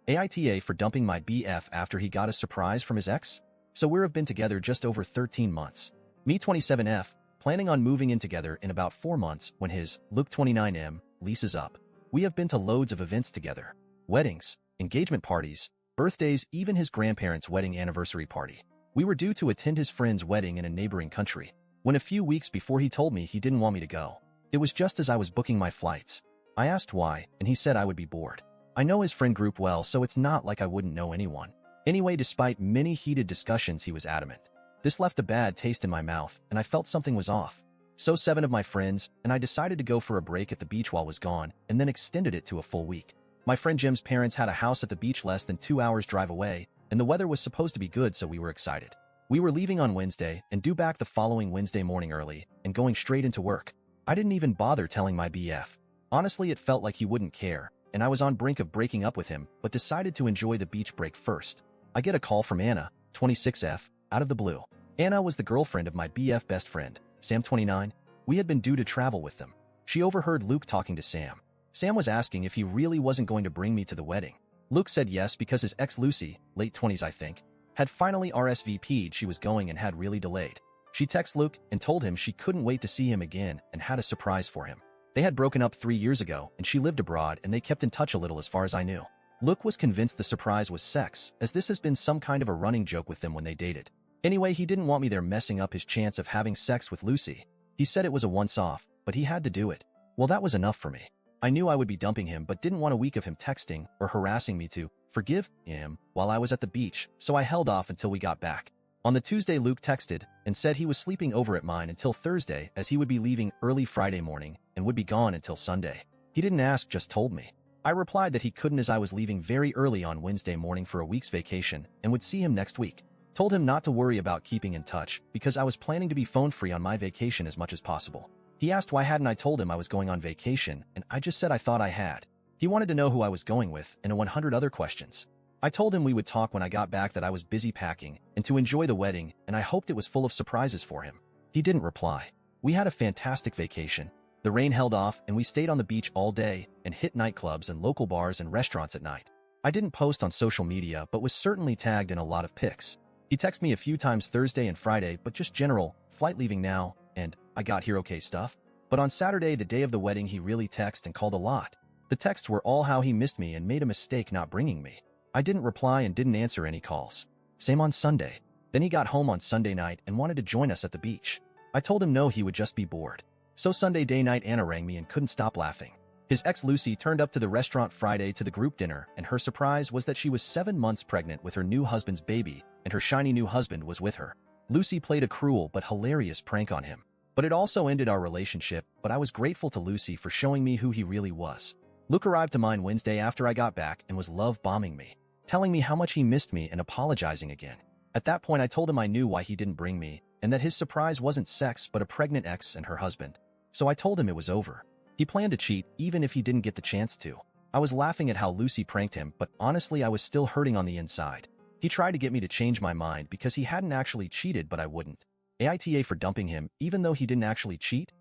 AITA for dumping my BF after he got a surprise from his ex? So we've been together just over 13 months. Me 27F, planning on moving in together in about 4 months when his Luke 29M lease is up. We have been to loads of events together. Weddings, engagement parties, birthdays, even his grandparents' wedding anniversary party. We were due to attend his friend's wedding in a neighboring country, when a few weeks before he told me he didn't want me to go. It was just as I was booking my flights. I asked why, and he said I would be bored. I know his friend group well, so it's not like I wouldn't know anyone. Anyway, despite many heated discussions, he was adamant. This left a bad taste in my mouth, and I felt something was off. So 7 of my friends and I decided to go for a break at the beach while I was gone, and then extended it to a full week. My friend Jim's parents had a house at the beach less than 2 hours drive away, and the weather was supposed to be good, so we were excited. We were leaving on Wednesday and due back the following Wednesday morning early and going straight into work. I didn't even bother telling my BF. Honestly, it felt like he wouldn't care, and I was on brink of breaking up with him, but decided to enjoy the beach break first. I get a call from Anna, 26F, out of the blue. Anna was the girlfriend of my BF best friend, Sam 29. We had been due to travel with them. She overheard Luke talking to Sam. Sam was asking if he really wasn't going to bring me to the wedding. Luke said yes because his ex Lucy, late 20s I think, had finally RSVP'd she was going and had really delayed. She texted Luke and told him she couldn't wait to see him again and had a surprise for him. They had broken up 3 years ago and she lived abroad and they kept in touch a little as far as I knew. Luke was convinced the surprise was sex, as this has been some kind of a running joke with them when they dated. Anyway, he didn't want me there messing up his chance of having sex with Lucy. He said it was a once-off, but he had to do it. Well, that was enough for me. I knew I would be dumping him but didn't want a week of him texting or harassing me to forgive him while I was at the beach, so I held off until we got back. On the Tuesday, Luke texted and said he was sleeping over at mine until Thursday as he would be leaving early Friday morning and would be gone until Sunday. He didn't ask, just told me. I replied that he couldn't as I was leaving very early on Wednesday morning for a week's vacation and would see him next week. Told him not to worry about keeping in touch because I was planning to be phone-free on my vacation as much as possible. He asked why hadn't I told him I was going on vacation, and I just said I thought I had. He wanted to know who I was going with and 100 other questions. I told him we would talk when I got back, that I was busy packing and to enjoy the wedding, and I hoped it was full of surprises for him. He didn't reply. We had a fantastic vacation. The rain held off and we stayed on the beach all day and hit nightclubs and local bars and restaurants at night. I didn't post on social media but was certainly tagged in a lot of pics. He texted me a few times Thursday and Friday, but just general, flight leaving now, and I got here okay stuff. But on Saturday, the day of the wedding, he really texted and called a lot. The texts were all how he missed me and made a mistake not bringing me. I didn't reply and didn't answer any calls. Same on Sunday. Then he got home on Sunday night and wanted to join us at the beach. I told him no, he would just be bored. So Sunday day night, Anna rang me and couldn't stop laughing. His ex Lucy turned up to the restaurant Friday to the group dinner, and her surprise was that she was 7 months pregnant with her new husband's baby, and her shiny new husband was with her. Lucy played a cruel but hilarious prank on him. But it also ended our relationship, but I was grateful to Lucy for showing me who he really was. Luke arrived to mine Wednesday after I got back and was love-bombing me, telling me how much he missed me and apologizing again. At that point, I told him I knew why he didn't bring me, and that his surprise wasn't sex but a pregnant ex and her husband. So I told him it was over. He planned to cheat even if he didn't get the chance to. I was laughing at how Lucy pranked him, but honestly I was still hurting on the inside. He tried to get me to change my mind because he hadn't actually cheated, but I wouldn't. AITA for dumping him even though he didn't actually cheat?